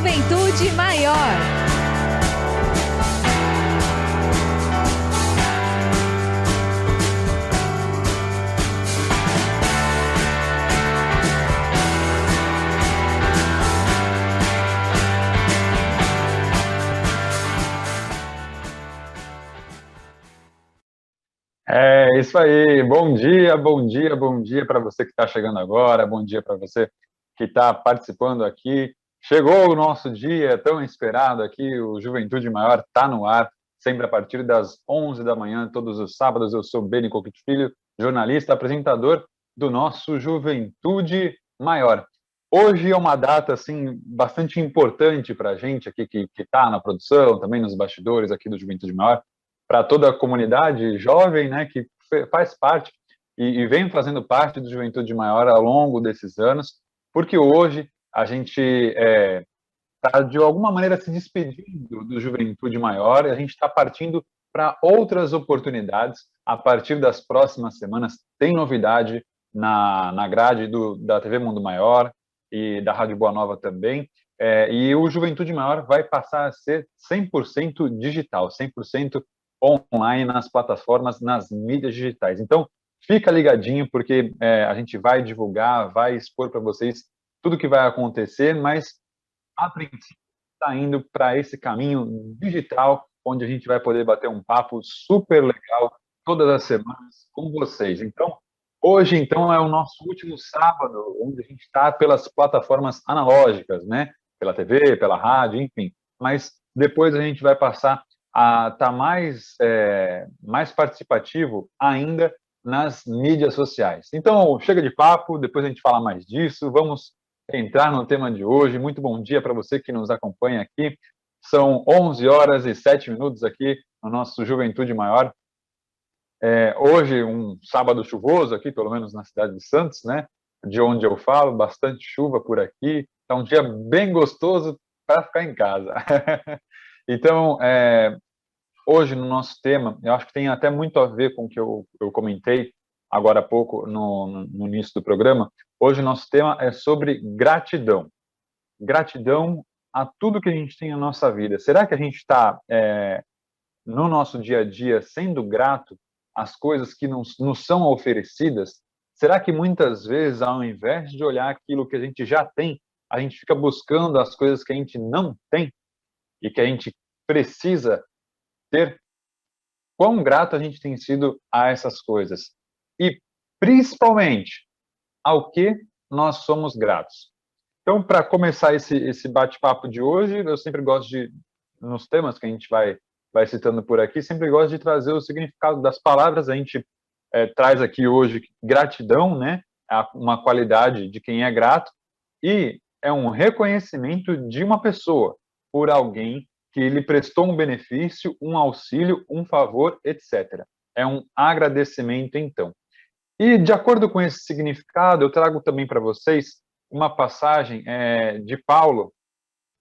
Juventude Maior. É isso aí, bom dia, bom dia, bom dia para você que está chegando agora, bom dia para você que está participando aqui. Chegou o nosso dia tão esperado aqui, o Juventude Maior está no ar, sempre a partir das 11 da manhã, todos os sábados. Eu sou Beni Coquito Filho, jornalista, apresentador do nosso Juventude Maior. Hoje é uma data assim bastante importante para a gente aqui que está na produção, também nos bastidores aqui do Juventude Maior, para toda a comunidade jovem, né, que faz parte e vem fazendo parte do Juventude Maior ao longo desses anos, porque hoje a gente está, de alguma maneira, se despedindo do Juventude Maior e a gente está partindo para outras oportunidades. A partir das próximas semanas, tem novidade na grade da TV Mundo Maior e da Rádio Boa Nova também. E o Juventude Maior vai passar a ser 100% digital, 100% online nas plataformas, nas mídias digitais. Então, fica ligadinho, porque a gente vai divulgar, vai expor para vocês tudo que vai acontecer, mas, a princípio, está indo para esse caminho digital, onde a gente vai poder bater um papo super legal todas as semanas com vocês. Então, hoje, então, é o nosso último sábado, onde a gente está pelas plataformas analógicas, né? Pela TV, pela rádio, enfim. Mas depois a gente vai passar a estar mais participativo ainda nas mídias sociais. Então, chega de papo, depois a gente fala mais disso, vamos entrar no tema de hoje. Muito bom dia para você que nos acompanha aqui. São 11 horas e 7 minutos aqui no nosso Juventude Maior. Hoje, um sábado chuvoso aqui, pelo menos na cidade de Santos, né? De onde eu falo, bastante chuva por aqui. É um dia bem gostoso para ficar em casa. Então, hoje no nosso tema, eu acho que tem até muito a ver com o que eu comentei agora há pouco no início do programa. Hoje o nosso tema é sobre gratidão. Gratidão a tudo que a gente tem na nossa vida. Será que a gente está, no nosso dia a dia, sendo grato às coisas que nos são oferecidas? Será que muitas vezes, ao invés de olhar aquilo que a gente já tem, a gente fica buscando as coisas que a gente não tem e que a gente precisa ter? Quão grato a gente tem sido a essas coisas? E, principalmente, ao que nós somos gratos? Então, para começar esse bate-papo de hoje, eu sempre gosto de, nos temas que a gente vai citando por aqui, sempre gosto de trazer o significado das palavras. A gente traz aqui hoje gratidão, né? Uma qualidade de quem é grato, e é um reconhecimento de uma pessoa por alguém que lhe prestou um benefício, um auxílio, um favor, etc. É um agradecimento, então. E, de acordo com esse significado, eu trago também para vocês uma passagem de Paulo,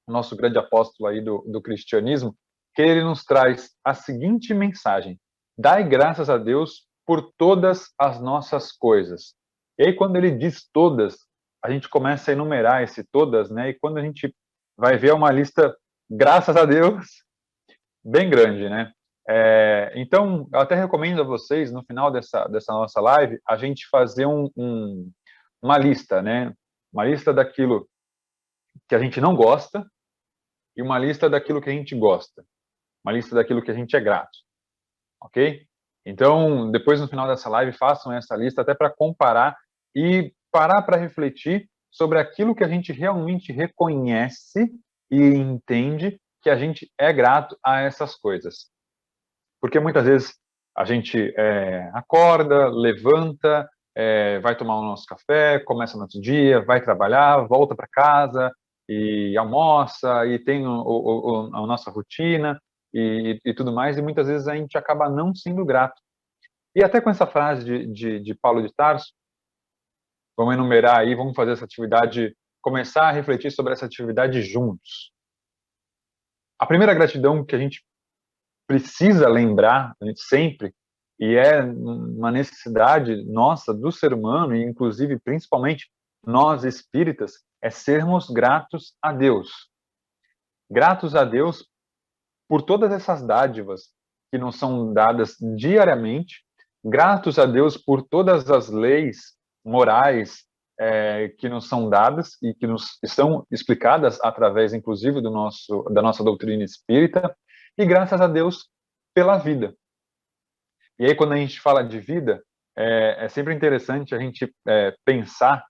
nosso grande apóstolo aí do cristianismo, que ele nos traz a seguinte mensagem: dai graças a Deus por todas as nossas coisas. E aí, quando ele diz todas, a gente começa a enumerar esse todas, né? E quando a gente vai ver uma lista, graças a Deus, bem grande, né? Então, eu até recomendo a vocês, no final dessa nossa live, a gente fazer uma lista, né? Uma lista daquilo que a gente não gosta e uma lista daquilo que a gente gosta. Uma lista daquilo que a gente é grato, ok? Então, depois, no final dessa live, façam essa lista até para comparar e parar para refletir sobre aquilo que a gente realmente reconhece e entende que a gente é grato a essas coisas. Porque muitas vezes a gente acorda, levanta, vai tomar o nosso café, começa o nosso dia, vai trabalhar, volta para casa e almoça, e tem a nossa rotina e tudo mais, e muitas vezes a gente acaba não sendo grato. E até com essa frase de Paulo de Tarso, vamos enumerar aí, vamos fazer essa atividade, começar a refletir sobre essa atividade juntos. A primeira gratidão que a gente precisa lembrar, a gente sempre, e é uma necessidade nossa, do ser humano, e inclusive, principalmente, nós espíritas, é sermos gratos a Deus. Gratos a Deus por todas essas dádivas que nos são dadas diariamente, gratos a Deus por todas as leis morais que nos são dadas e que nos estão explicadas através, inclusive, da nossa doutrina espírita, e graças a Deus pela vida. E aí, quando a gente fala de vida, é sempre interessante a gente pensar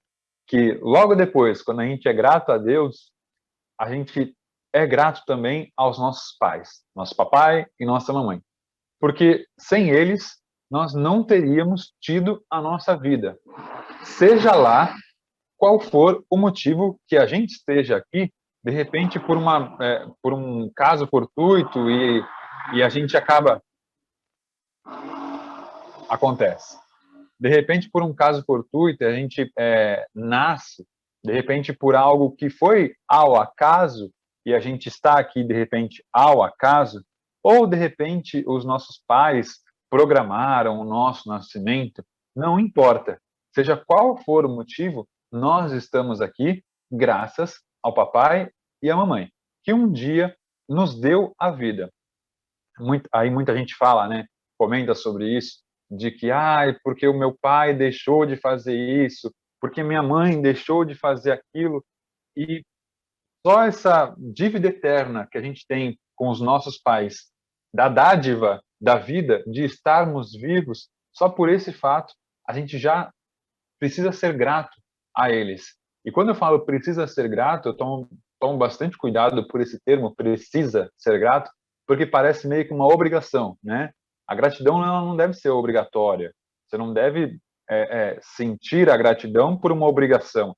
que logo depois, quando a gente é grato a Deus, a gente é grato também aos nossos pais, nosso papai e nossa mamãe. Porque sem eles, nós não teríamos tido a nossa vida. Seja lá qual for o motivo que a gente esteja aqui, de repente por um caso fortuito e a gente acontece. De repente, por um caso fortuito, a gente nasce, de repente, por algo que foi ao acaso, e a gente está aqui, de repente, ao acaso, ou, de repente, os nossos pais programaram o nosso nascimento, não importa. Seja qual for o motivo, nós estamos aqui graças ao papai e à mamãe, que um dia nos deu a vida. Aí muita gente fala, né, comenta sobre isso, de que, porque o meu pai deixou de fazer isso, porque minha mãe deixou de fazer aquilo, e só essa dívida eterna que a gente tem com os nossos pais, da dádiva da vida, de estarmos vivos, só por esse fato, a gente já precisa ser grato a eles. E quando eu falo precisa ser grato, eu tomo bastante cuidado por esse termo, precisa ser grato, porque parece meio que uma obrigação, né? A gratidão ela não deve ser obrigatória. Você não deve sentir a gratidão por uma obrigação.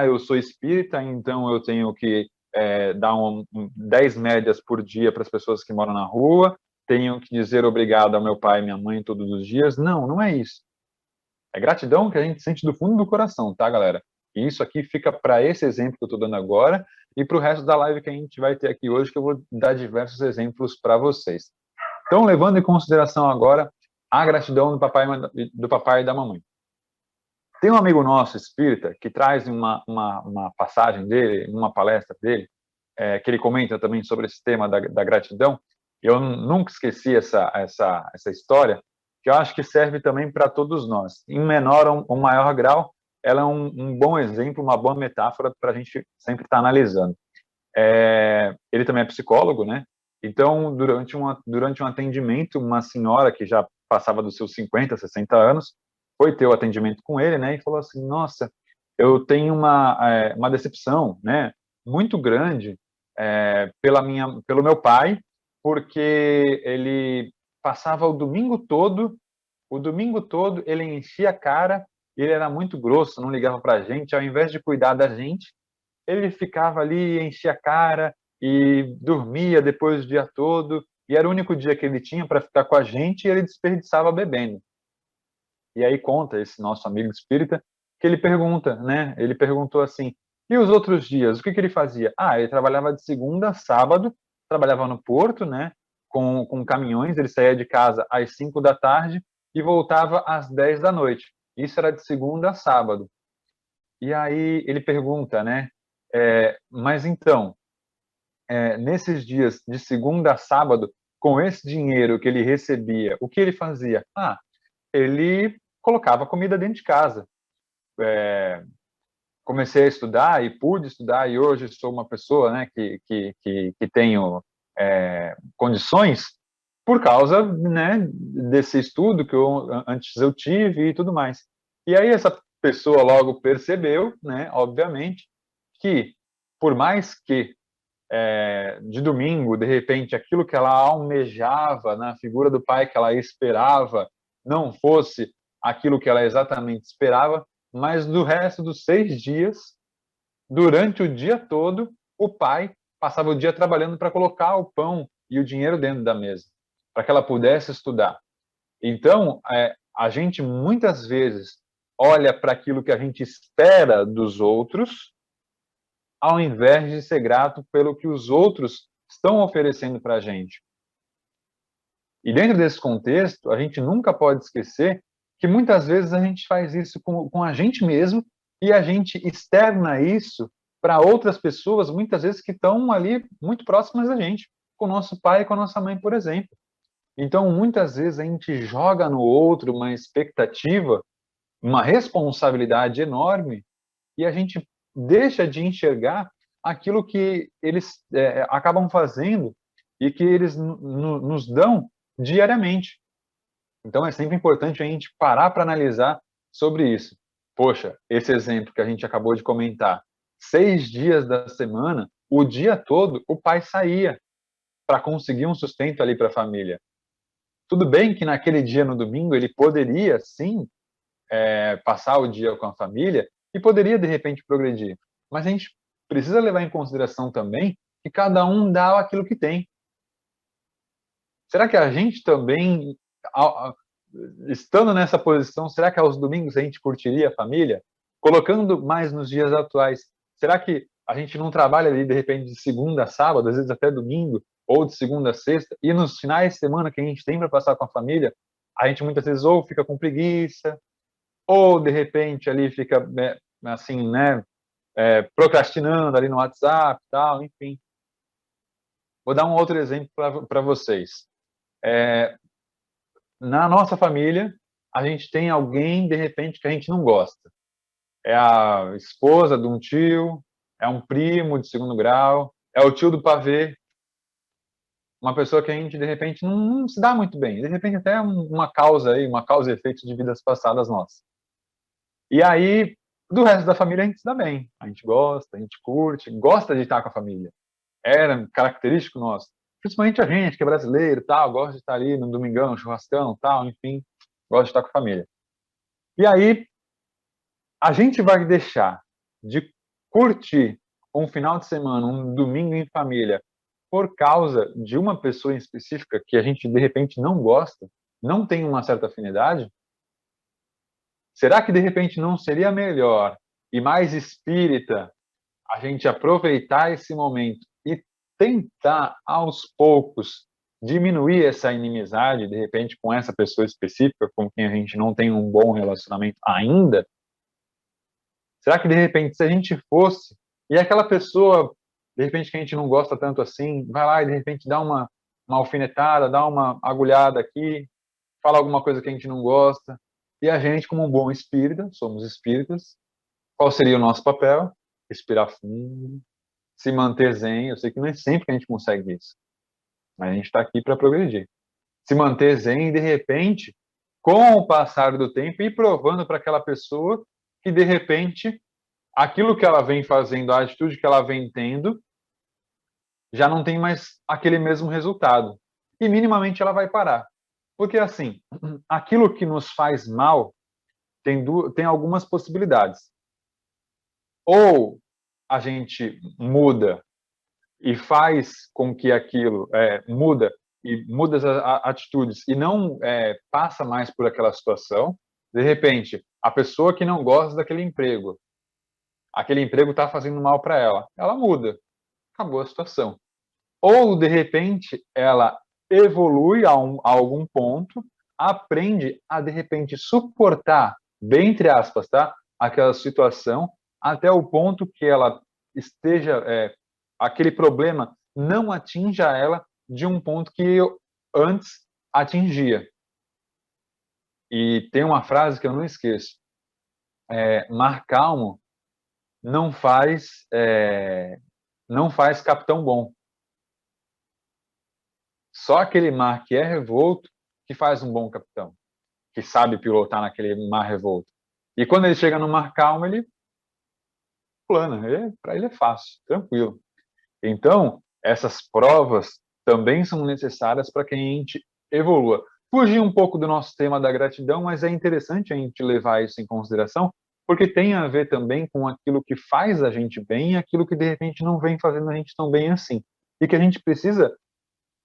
Eu sou espírita, então eu tenho que dar 10 médias por dia para as pessoas que moram na rua, tenho que dizer obrigado ao meu pai e minha mãe todos os dias. Não, não é isso. É gratidão que a gente sente do fundo do coração, tá, galera? E isso aqui fica para esse exemplo que eu estou dando agora e para o resto da live que a gente vai ter aqui hoje, que eu vou dar diversos exemplos para vocês. Então, levando em consideração agora a gratidão do papai e da mamãe. Tem um amigo nosso, espírita, que traz uma passagem dele, uma palestra dele, que ele comenta também sobre esse tema da gratidão. Eu nunca esqueci essa história, que eu acho que serve também para todos nós. Em menor ou maior grau, ela é um bom exemplo, uma boa metáfora para a gente sempre estar analisando. Ele também é psicólogo, né? Então, durante um atendimento, uma senhora que já passava dos seus 50, 60 anos, foi ter o atendimento com ele, né? E falou assim, nossa, eu tenho uma decepção, né? Muito grande pelo meu pai, porque ele passava o domingo todo ele enchia a cara, ele era muito grosso, não ligava para a gente, ao invés de cuidar da gente, ele ficava ali, enchia a cara e dormia depois do dia todo, e era o único dia que ele tinha para ficar com a gente, e ele desperdiçava bebendo. E aí conta esse nosso amigo espírita que ele pergunta, né? Ele perguntou assim, e os outros dias, o que ele fazia? Ele trabalhava de segunda a sábado, trabalhava no porto, né? Com caminhões, ele saía de casa às 5 da tarde e voltava às 10 da noite. Isso era de segunda a sábado. E aí ele pergunta, né? Mas então, nesses dias de segunda a sábado, com esse dinheiro que ele recebia, o que ele fazia? Ele colocava comida dentro de casa. Comecei a estudar e pude estudar, e hoje sou uma pessoa, né, que tenho condições por causa, né, desse estudo que antes eu tive e tudo mais. E aí essa pessoa logo percebeu, né, obviamente, que por mais que de domingo, de repente, aquilo que ela almejava na figura do pai que ela esperava não fosse aquilo que ela exatamente esperava, mas do resto dos 6 dias, durante o dia todo, o pai passava o dia trabalhando para colocar o pão e o dinheiro dentro da mesa, para que ela pudesse estudar. Então, a gente muitas vezes olha para aquilo que a gente espera dos outros, ao invés de ser grato pelo que os outros estão oferecendo para a gente. E dentro desse contexto, a gente nunca pode esquecer que muitas vezes a gente faz isso com a gente mesmo e a gente externa isso para outras pessoas, muitas vezes, que estão ali muito próximas da gente, com o nosso pai e com a nossa mãe, por exemplo. Então, muitas vezes, a gente joga no outro uma expectativa, uma responsabilidade enorme, e a gente deixa de enxergar aquilo que eles acabam fazendo e que eles nos dão diariamente. Então, é sempre importante a gente parar para analisar sobre isso. Poxa, esse exemplo que a gente acabou de comentar, 6 dias da semana, o dia todo, o pai saía para conseguir um sustento ali para a família. Tudo bem que naquele dia, no domingo, ele poderia, sim, passar o dia com a família e poderia, de repente, progredir. Mas a gente precisa levar em consideração também que cada um dá aquilo que tem. Será que a gente também, estando nessa posição, será que aos domingos a gente curtiria a família? Colocando mais nos dias atuais, será que a gente não trabalha ali, de repente, de segunda a sábado, às vezes até domingo, ou de segunda a sexta, e nos finais de semana que a gente tem para passar com a família, a gente muitas vezes ou fica com preguiça, ou de repente ali fica assim, né, procrastinando ali no WhatsApp, tal, enfim. Vou dar um outro exemplo para vocês. Na nossa família, a gente tem alguém, de repente, que a gente não gosta. É a esposa de um tio, é um primo de segundo grau, é o tio do pavê, uma pessoa que a gente, de repente, não se dá muito bem. De repente, até uma causa aí, uma causa e efeito de vidas passadas nossas. E aí, do resto da família, a gente se dá bem. A gente gosta, a gente curte, gosta de estar com a família. Era característico nosso. Principalmente a gente, que é brasileiro, tal, gosta de estar ali no domingão, churrascão, tal, enfim, gosta de estar com a família. E aí, a gente vai deixar de curtir um final de semana, um domingo em família, por causa de uma pessoa em específica que a gente, de repente, não gosta, não tem uma certa afinidade? Será que, de repente, não seria melhor e mais espírita a gente aproveitar esse momento e tentar, aos poucos, diminuir essa inimizade, de repente, com essa pessoa específica com quem a gente não tem um bom relacionamento ainda? Será que, de repente, se a gente fosse, e aquela pessoa, de repente, que a gente não gosta tanto assim, vai lá e, de repente, dá uma alfinetada, dá uma agulhada aqui, fala alguma coisa que a gente não gosta, e a gente, como um bom espírita, somos espíritas, qual seria o nosso papel? Respirar fundo, se manter zen. Eu sei que não é sempre que a gente consegue isso, mas a gente está aqui para progredir. Se manter zen e, de repente, com o passar do tempo, ir provando para aquela pessoa que, de repente, aquilo que ela vem fazendo, a atitude que ela vem tendo, já não tem mais aquele mesmo resultado. E minimamente ela vai parar. Porque, assim, aquilo que nos faz mal tem algumas possibilidades. Ou a gente muda e faz com que aquilo muda as atitudes e não passa mais por aquela situação. De repente, a pessoa que não gosta daquele emprego, aquele emprego está fazendo mal para ela, ela muda, acabou a situação. Ou, de repente, ela evolui a algum ponto, aprende a, de repente, suportar, bem entre aspas, tá, aquela situação, até o ponto que ela esteja, aquele problema não atinja ela de um ponto que antes atingia. E tem uma frase que eu não esqueço, mar calmo não faz capitão bom. Só aquele mar que é revolto que faz um bom capitão, que sabe pilotar naquele mar revolto. E quando ele chega no mar calmo, ele plana, para ele é fácil, tranquilo. Então, essas provas também são necessárias para que a gente evolua. Fugir um pouco do nosso tema da gratidão, mas é interessante a gente levar isso em consideração, porque tem a ver também com aquilo que faz a gente bem e aquilo que de repente não vem fazendo a gente tão bem assim. E que a gente precisa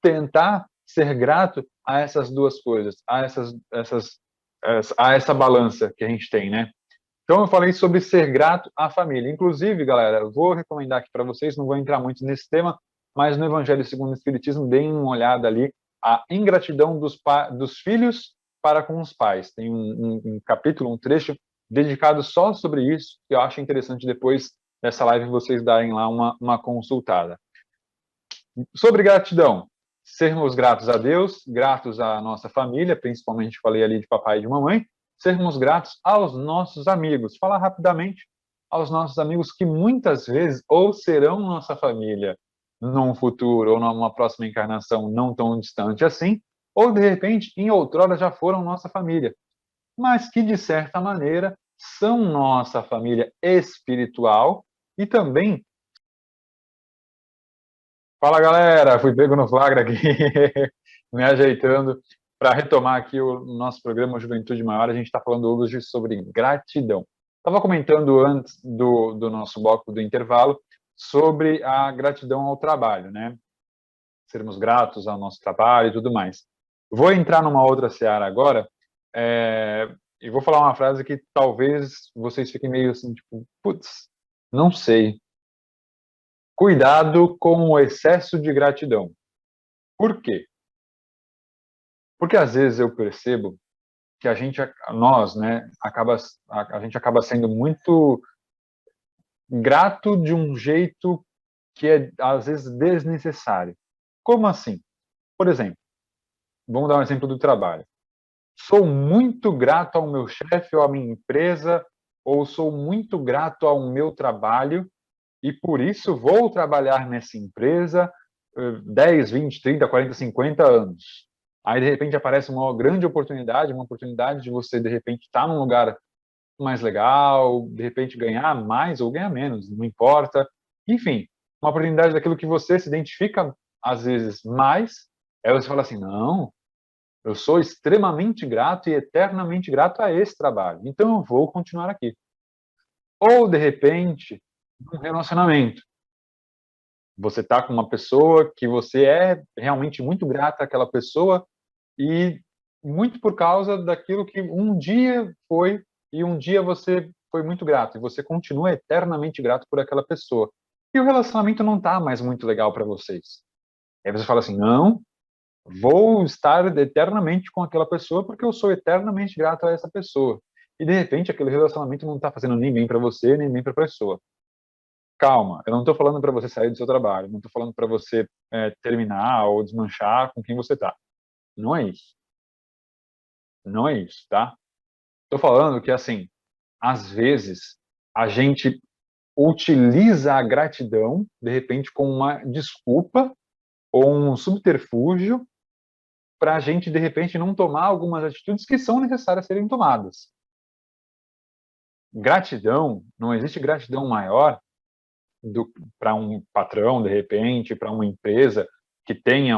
tentar ser grato a essas duas coisas, a essa balança que a gente tem, né? Então eu falei sobre ser grato à família. Inclusive, galera, eu vou recomendar aqui para vocês, não vou entrar muito nesse tema, mas no Evangelho segundo o Espiritismo, deem uma olhada ali, a ingratidão dos filhos para com os pais. Tem um capítulo, um trecho dedicado só sobre isso, que eu acho interessante depois dessa live vocês darem lá uma consultada. Sobre gratidão, sermos gratos a Deus, gratos à nossa família, principalmente falei ali de papai e de mamãe, sermos gratos aos nossos amigos. Falar rapidamente aos nossos amigos que muitas vezes ou serão nossa família num futuro ou numa próxima encarnação não tão distante assim, ou de repente em outrora já foram nossa família, mas que de certa maneira são nossa família espiritual e também. Fala galera, fui pego no flagra aqui, me ajeitando para retomar aqui o nosso programa Juventude Maior. A gente está falando hoje sobre gratidão. Estava comentando antes do nosso bloco do intervalo sobre a gratidão ao trabalho, né? Sermos gratos ao nosso trabalho e tudo mais. Vou entrar numa outra seara agora e vou falar uma frase que talvez vocês fiquem meio assim, tipo, putz, não sei. Cuidado com o excesso de gratidão. Por quê? Porque às vezes eu percebo que nós, né, a gente acaba sendo muito grato de um jeito que é às vezes desnecessário. Como assim? Por exemplo, vamos dar um exemplo do trabalho. Sou muito grato ao meu chefe ou à minha empresa, ou sou muito grato ao meu trabalho e por isso vou trabalhar nessa empresa 10, 20, 30, 40, 50 anos. Aí, de repente, aparece uma grande oportunidade, uma oportunidade de você, de repente, estar num lugar mais legal, de repente, ganhar mais ou ganhar menos, não importa. Enfim, uma oportunidade daquilo que você se identifica, às vezes, mais, aí você fala assim, não, eu sou extremamente grato e eternamente grato a esse trabalho, então eu vou continuar aqui. Ou, de repente, um relacionamento. Você está com uma pessoa que você é realmente muito grata àquela pessoa e muito por causa daquilo que um dia foi e um dia você foi muito grato e você continua eternamente grato por aquela pessoa. E o relacionamento não está mais muito legal para vocês. Aí você fala assim, não, vou estar eternamente com aquela pessoa porque eu sou eternamente grato a essa pessoa. E de repente aquele relacionamento não está fazendo nem bem para você, nem bem para a pessoa. Calma, eu não estou falando para você sair do seu trabalho, não estou falando para você terminar ou desmanchar com quem você está. Não é isso. Não é isso, tá? Estou falando que, assim, às vezes a gente utiliza a gratidão, de repente, como uma desculpa ou um subterfúgio para a gente, de repente, não tomar algumas atitudes que são necessárias serem tomadas. Gratidão, não existe gratidão maior para um patrão, de repente, para uma empresa que tenha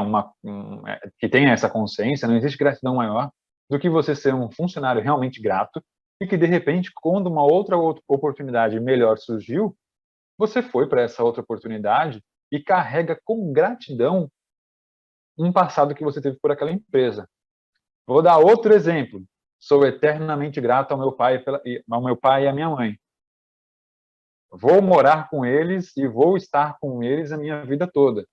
essa consciência, não existe gratidão maior do que você ser um funcionário realmente grato e que, de repente, quando uma outra oportunidade melhor surgiu, você foi para essa outra oportunidade e carrega com gratidão um passado que você teve por aquela empresa. Vou dar outro exemplo. Sou eternamente grato ao meu pai e à minha mãe. Vou morar com eles e vou estar com eles a minha vida toda.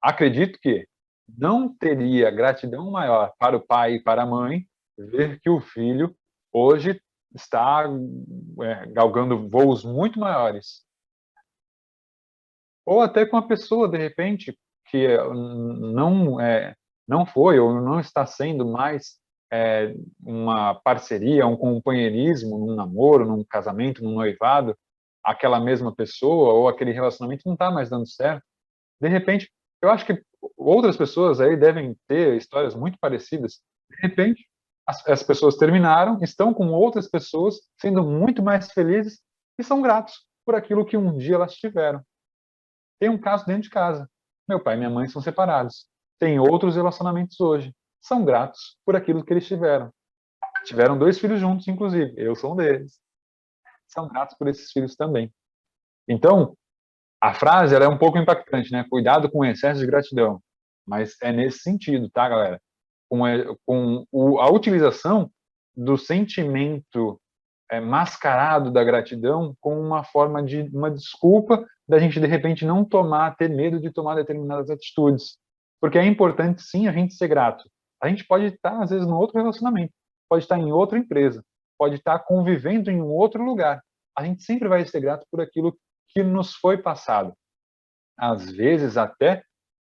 Acredito que não teria gratidão maior para o pai e para a mãe ver que o filho hoje está galgando voos muito maiores. Ou até com a pessoa, de repente, que não foi ou não está sendo mais uma parceria, um companheirismo num namoro, num casamento, num noivado, aquela mesma pessoa ou aquele relacionamento não está mais dando certo. De repente, eu acho que outras pessoas aí devem ter histórias muito parecidas. De repente, as pessoas terminaram, estão com outras pessoas, sendo muito mais felizes e são gratos por aquilo que um dia elas tiveram. Tem um caso dentro de casa. Meu pai e minha mãe são separados. Tem outros relacionamentos hoje. São gratos por aquilo que eles tiveram. Tiveram 2 filhos juntos, inclusive. Eu sou um deles. São gratos por esses filhos também. Então, a frase ela é um pouco impactante, né? Cuidado com o excesso de gratidão. Mas é nesse sentido, tá, galera? A utilização do sentimento mascarado da gratidão com uma forma de uma desculpa da gente, de repente, não ter medo de tomar determinadas atitudes. Porque é importante, sim, a gente ser grato. A gente pode estar, às vezes, no outro relacionamento, pode estar em outra empresa, pode estar convivendo em um outro lugar. A gente sempre vai ser grato por aquilo que nos foi passado. Às vezes, até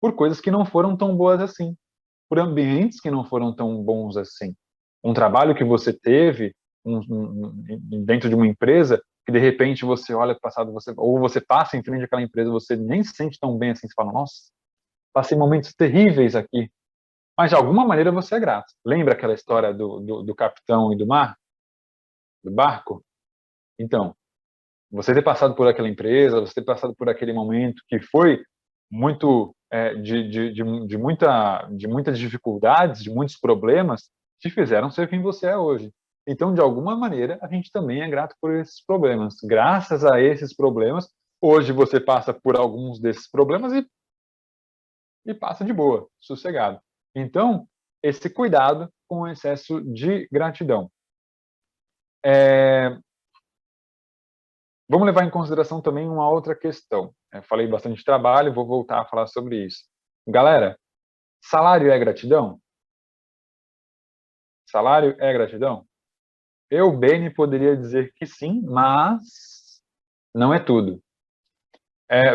por coisas que não foram tão boas assim, por ambientes que não foram tão bons assim. Um trabalho que você teve dentro de uma empresa, que de repente você olha para o passado, ou você passa em frente àquela empresa, você nem se sente tão bem assim, você fala, nossa, passei momentos terríveis aqui. Mas de alguma maneira você é grato. Lembra aquela história do capitão e do mar? Do barco? Então, você ter passado por aquela empresa, você ter passado por aquele momento que foi muito de muitas dificuldades, de muitos problemas, te fizeram ser quem você é hoje. Então, de alguma maneira, a gente também é grato por esses problemas. Graças a esses problemas, hoje você passa por alguns desses problemas e passa de boa, sossegado. Então, esse cuidado com o excesso de gratidão. Vamos levar em consideração também uma outra questão. Falei bastante de trabalho, vou voltar a falar sobre isso. Galera, salário é gratidão? Salário é gratidão? Eu, Beni, poderia dizer que sim, mas não é tudo.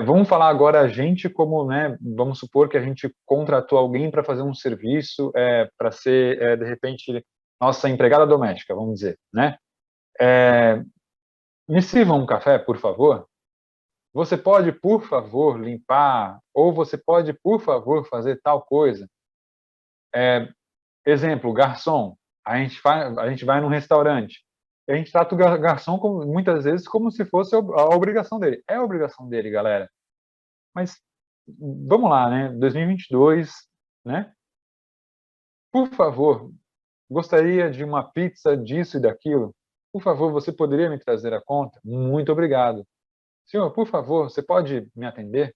Vamos falar agora a gente como, né, vamos supor que a gente contratou alguém para fazer um serviço, para ser, de repente, nossa empregada doméstica, vamos dizer, né? Me sirva um café, por favor? Você pode, por favor, limpar? Ou você pode, por favor, fazer tal coisa? Exemplo, garçom. A gente vai num restaurante. E a gente trata o garçom, muitas vezes, como se fosse a obrigação dele. É a obrigação dele, galera. Mas, vamos lá, né? 2022, né? Por favor, gostaria de uma pizza disso e daquilo? Por favor, você poderia me trazer a conta? Muito obrigado. Senhor, por favor, você pode me atender?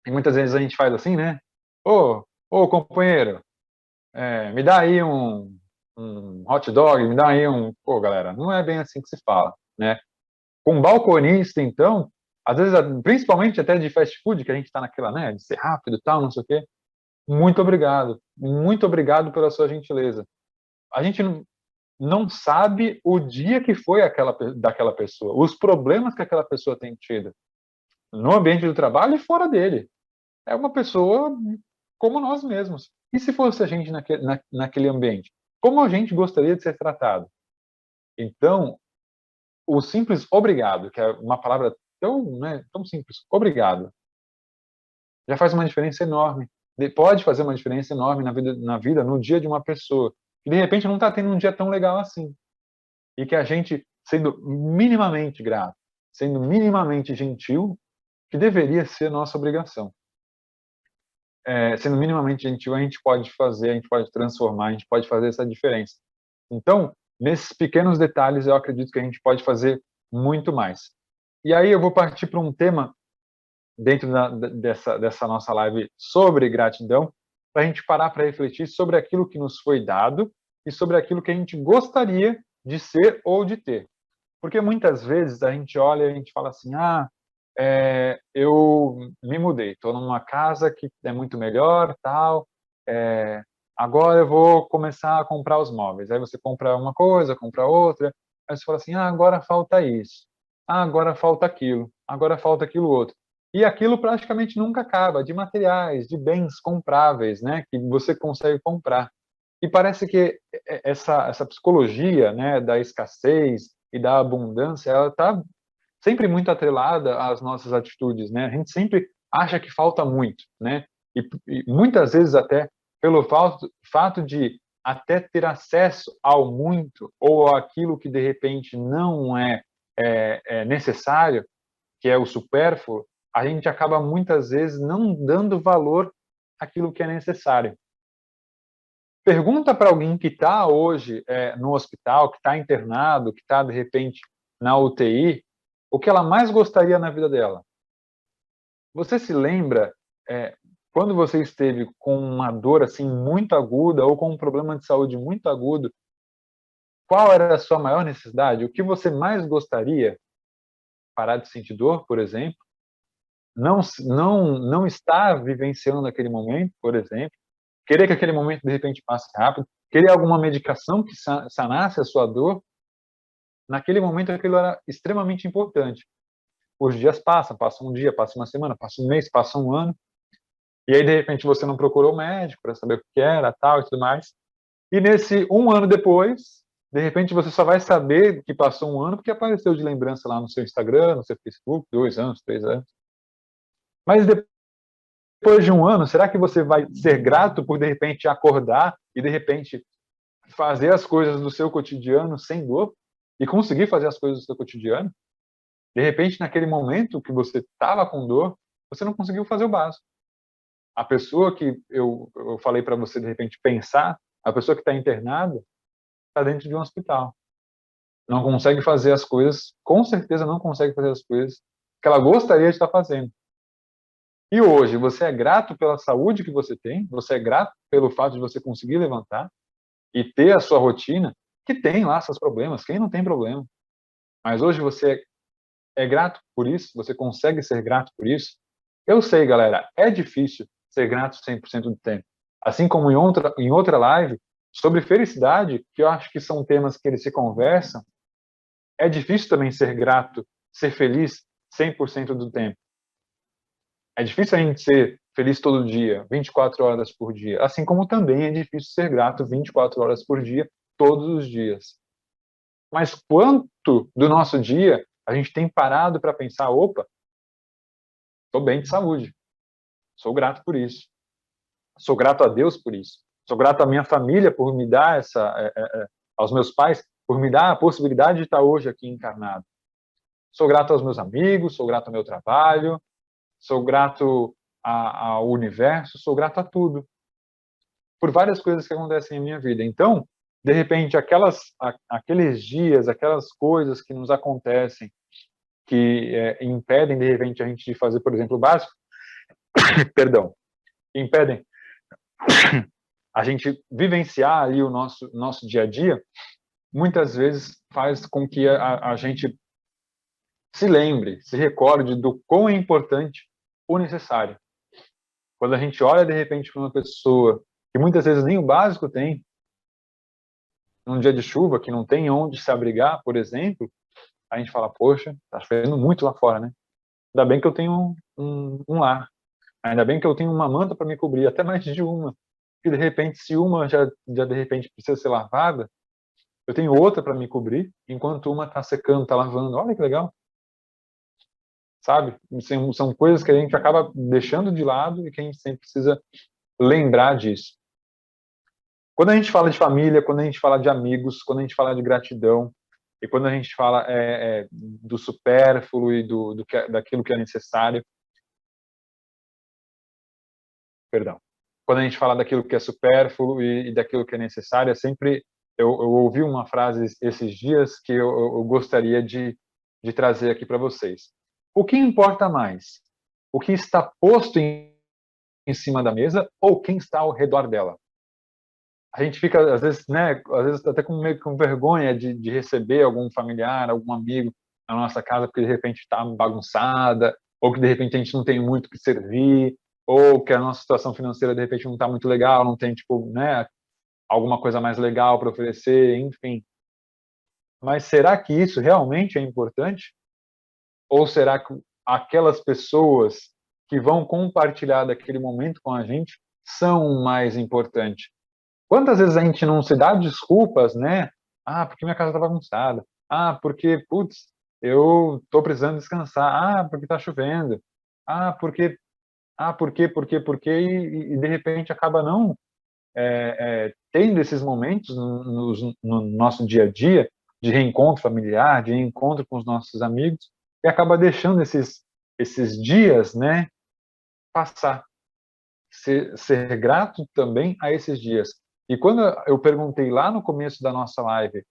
E muitas vezes a gente faz assim, né? Ô companheiro, me dá aí um hot dog, me dá aí um... Pô, galera, não é bem assim que se fala, né? Com balconista, então, às vezes, principalmente até de fast food, que a gente está naquela, né, de ser rápido e tal, não sei o quê. Muito obrigado pela sua gentileza. A gente não sabe o dia que foi daquela pessoa, os problemas que aquela pessoa tem tido, no ambiente do trabalho e fora dele. É uma pessoa como nós mesmos. E se fosse a gente naquele ambiente? Como a gente gostaria de ser tratado? Então, o simples obrigado, que é uma palavra tão, né, tão simples, obrigado, já faz uma diferença enorme. Pode fazer uma diferença enorme na vida, no dia de uma pessoa, que de repente não está tendo um dia tão legal assim. E que a gente, sendo minimamente grato, sendo minimamente gentil, que deveria ser nossa obrigação. Sendo minimamente gentil, a gente pode fazer, a gente pode transformar, a gente pode fazer essa diferença. Então, nesses pequenos detalhes, eu acredito que a gente pode fazer muito mais. E aí eu vou partir para um tema dentro dessa nossa live sobre gratidão, para a gente parar para refletir sobre aquilo que nos foi dado e sobre aquilo que a gente gostaria de ser ou de ter. Porque muitas vezes a gente olha e a gente fala assim, eu me mudei, estou numa casa que é muito melhor, tal, agora eu vou começar a comprar os móveis. Aí você compra uma coisa, compra outra, aí você fala assim, agora falta isso, agora falta aquilo outro. E aquilo praticamente nunca acaba, de materiais, de bens compráveis, né, que você consegue comprar. E parece que essa psicologia, né, da escassez e da abundância, ela está sempre muito atrelada às nossas atitudes, né? A gente sempre acha que falta muito, né? E muitas vezes até pelo fato de até ter acesso ao muito ou àquilo que de repente não é necessário, que é o supérfluo, a gente acaba muitas vezes não dando valor àquilo que é necessário. Pergunta para alguém que está hoje no hospital, que está internado, que está de repente na UTI, o que ela mais gostaria na vida dela. Você se lembra quando você esteve com uma dor assim muito aguda ou com um problema de saúde muito agudo, qual era a sua maior necessidade? O que você mais gostaria? Parar de sentir dor, por exemplo? Não estar vivenciando aquele momento, por exemplo? Querer que aquele momento de repente passe rápido? Querer alguma medicação que sanasse a sua dor? naquele momento aquilo era extremamente importante. Os dias passam, passa um dia, passa uma semana, passa um mês, passa um ano, e aí de repente você não procurou o médico para saber o que era, tal e tudo mais. E nesse um ano depois, de repente você só vai saber que passou um ano porque apareceu de lembrança lá no seu Instagram, no seu Facebook, 2 anos, 3 anos. Mas depois de um ano, será que você vai ser grato por de repente acordar e de repente fazer as coisas do seu cotidiano sem dor e conseguir fazer as coisas do seu cotidiano? De repente, naquele momento que você estava com dor, você não conseguiu fazer o básico. A pessoa que eu falei para você, de repente, pensar, a pessoa que está internada, está dentro de um hospital. Não consegue fazer as coisas, com certeza não consegue fazer as coisas que ela gostaria de estar fazendo. E hoje, você é grato pela saúde que você tem, você é grato pelo fato de você conseguir levantar e ter a sua rotina, que tem lá seus problemas, quem não tem problema. Mas hoje você é grato por isso, você consegue ser grato por isso. Eu sei, galera, é difícil ser grato 100% do tempo. Assim como em outra live, sobre felicidade, que eu acho que são temas que eles se conversam, é difícil também ser grato, ser feliz 100% do tempo. É difícil a gente ser feliz todo dia, 24 horas por dia, assim como também é difícil ser grato 24 horas por dia, todos os dias. Mas quanto do nosso dia a gente tem parado para pensar, opa, estou bem de saúde, sou grato por isso, sou grato a Deus por isso, sou grato à minha família por me dar aos meus pais por me dar a possibilidade de estar hoje aqui encarnado. Sou grato aos meus amigos, sou grato ao meu trabalho, sou grato ao universo, sou grato a tudo, por várias coisas que acontecem na minha vida. Então, de repente, aqueles dias, aquelas coisas que nos acontecem, que impedem, de repente, a gente de fazer, por exemplo, o básico, perdão, impedem a gente vivenciar ali o nosso dia a dia, muitas vezes faz com que a gente se lembre, se recorde do quão é importante o necessário. Quando a gente olha, de repente, para uma pessoa que muitas vezes nem o básico tem, num dia de chuva, que não tem onde se abrigar, por exemplo, a gente fala, poxa, tá chovendo muito lá fora, né? Ainda bem que eu tenho um lar. Ainda bem que eu tenho uma manta para me cobrir, até mais de uma. Que de repente, se uma já de repente precisa ser lavada, eu tenho outra para me cobrir, enquanto uma está secando, está lavando. Olha que legal. Sabe? São coisas que a gente acaba deixando de lado e que a gente sempre precisa lembrar disso. Quando a gente fala de família, quando a gente fala de amigos, quando a gente fala de gratidão, e quando a gente fala do supérfluo e daquilo que é necessário, perdão, quando a gente fala daquilo que é supérfluo e daquilo que é necessário, é sempre, eu ouvi uma frase esses dias que eu gostaria de trazer aqui para vocês. O que importa mais? O que está posto em cima da mesa ou quem está ao redor dela? A gente fica, às vezes, né, às vezes até meio com vergonha de receber algum familiar, algum amigo na nossa casa, porque de repente está bagunçada, ou que de repente a gente não tem muito o que servir, ou que a nossa situação financeira de repente não está muito legal, não tem, tipo, né, alguma coisa mais legal para oferecer, enfim. Mas será que isso realmente é importante? Ou será que aquelas pessoas que vão compartilhar daquele momento com a gente são mais importantes? Quantas vezes a gente não se dá desculpas, né? Ah, porque minha casa está bagunçada. Ah, porque, putz, eu estou precisando descansar. Ah, porque está chovendo. Ah, porque, porque, e de repente acaba não tendo esses momentos no nosso dia a dia de reencontro familiar, de reencontro com os nossos amigos, e acaba deixando esses dias, né, passar. Ser grato também a esses dias. E quando eu perguntei lá no começo da nossa live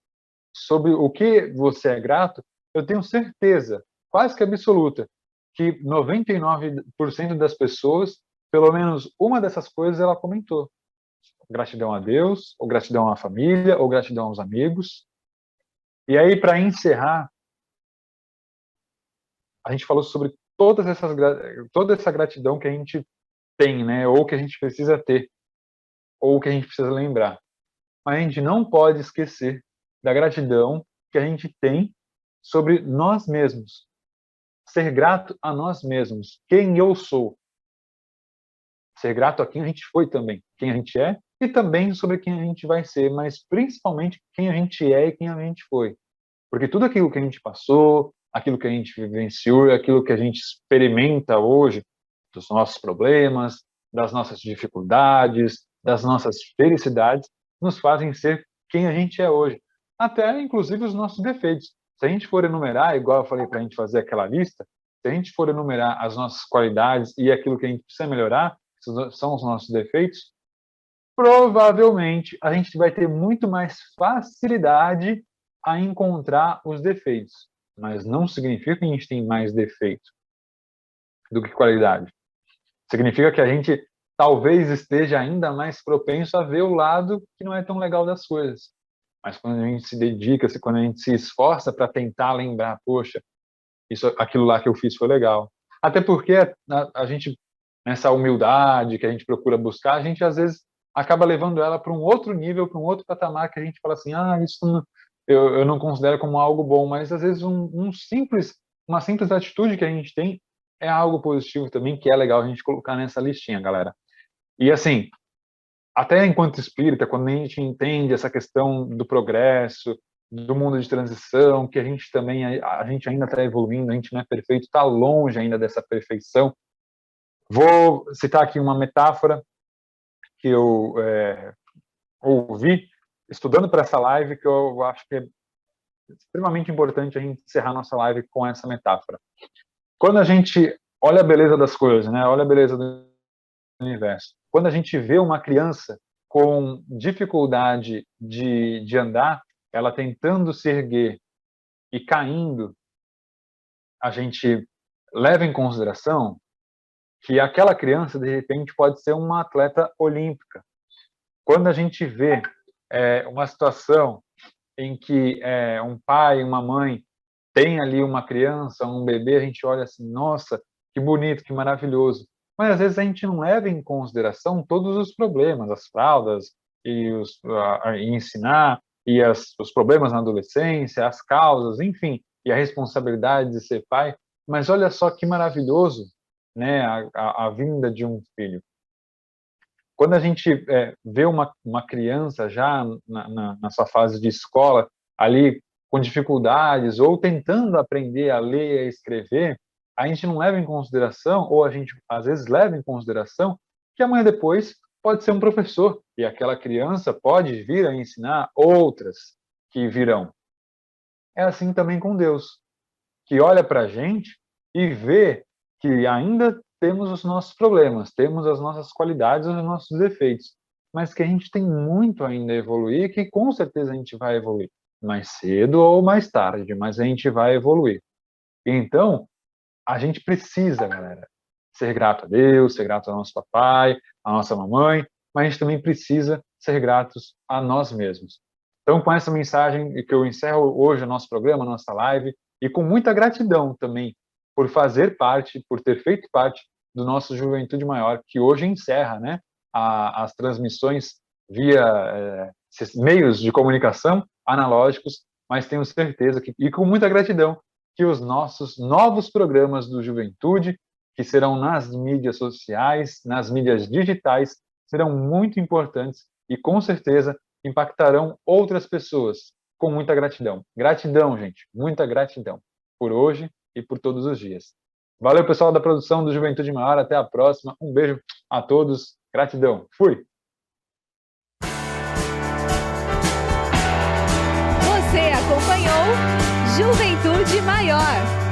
sobre o que você é grato, eu tenho certeza, quase que absoluta, que 99% das pessoas, pelo menos uma dessas coisas ela comentou. Gratidão a Deus, ou gratidão à família, ou gratidão aos amigos. E aí, para encerrar, a gente falou sobre toda essa gratidão que a gente tem, né? Ou que a gente precisa ter, ou que a gente precisa lembrar. Mas a gente não pode esquecer da gratidão que a gente tem sobre nós mesmos. Ser grato a nós mesmos. Quem eu sou. Ser grato a quem a gente foi também. Quem a gente é e também sobre quem a gente vai ser, mas principalmente quem a gente é e quem a gente foi. Porque tudo aquilo que a gente passou, aquilo que a gente vivenciou, aquilo que a gente experimenta hoje, dos nossos problemas, das nossas dificuldades, das nossas felicidades, nos fazem ser quem a gente é hoje. Até, inclusive, os nossos defeitos. Se a gente for enumerar, igual eu falei para a gente fazer aquela lista, se a gente for enumerar as nossas qualidades e aquilo que a gente precisa melhorar, que são os nossos defeitos, provavelmente a gente vai ter muito mais facilidade a encontrar os defeitos. Mas não significa que a gente tem mais defeito do que qualidade. Significa que a gente talvez esteja ainda mais propenso a ver o lado que não é tão legal das coisas. Mas quando a gente se dedica, quando a gente se esforça para tentar lembrar, poxa, aquilo lá que eu fiz foi legal. Até porque a gente, nessa humildade que a gente procura buscar, a gente às vezes acaba levando ela para um outro nível, para um outro patamar que a gente fala assim, isso não, eu não considero como algo bom, mas às vezes uma simples atitude que a gente tem é algo positivo também, que é legal a gente colocar nessa listinha, galera. E assim, até enquanto espírita, quando a gente entende essa questão do progresso, do mundo de transição, que a gente ainda está evoluindo, a gente não é perfeito, está longe ainda dessa perfeição. Vou citar aqui uma metáfora que eu ouvi estudando para essa live, que eu acho que é extremamente importante a gente encerrar nossa live com essa metáfora. Quando a gente olha a beleza das coisas, né? Olha a beleza do universo. Quando a gente vê uma criança com dificuldade de andar, ela tentando se erguer e caindo, a gente leva em consideração que aquela criança, de repente, pode ser uma atleta olímpica. Quando a gente vê uma situação em que um pai, uma mãe tem ali uma criança, um bebê, a gente olha assim, nossa, que bonito, que maravilhoso. Mas às vezes a gente não leva em consideração todos os problemas, as fraldas, e ensinar, e os problemas na adolescência, as causas, enfim, e a responsabilidade de ser pai. Mas olha só que maravilhoso, né, a vinda de um filho. Quando a gente vê uma criança já na sua fase de escola, ali com dificuldades, ou tentando aprender a ler e a escrever, a gente não leva em consideração, ou a gente às vezes leva em consideração, que amanhã depois pode ser um professor, e aquela criança pode vir a ensinar outras que virão. É assim também com Deus, que olha para a gente e vê que ainda temos os nossos problemas, temos as nossas qualidades, os nossos defeitos, mas que a gente tem muito ainda a evoluir, que com certeza a gente vai evoluir, mais cedo ou mais tarde, mas a gente vai evoluir. Então, a gente precisa, galera, ser grato a Deus, ser grato ao nosso papai, à nossa mamãe, mas a gente também precisa ser gratos a nós mesmos. Então, com essa mensagem que eu encerro hoje o nosso programa, a nossa live, e com muita gratidão também por fazer parte, por ter feito parte do nosso Juventude Maior, que hoje encerra, né, as transmissões via esses meios de comunicação analógicos, mas tenho certeza que, e com muita gratidão, que os nossos novos programas do Juventude, que serão nas mídias sociais, nas mídias digitais, serão muito importantes e, com certeza, impactarão outras pessoas, com muita gratidão. Gratidão, gente, muita gratidão, por hoje e por todos os dias. Valeu, pessoal da produção do Juventude Maior, até a próxima. Um beijo a todos, gratidão. Fui! Você acompanhou Juventude Maior.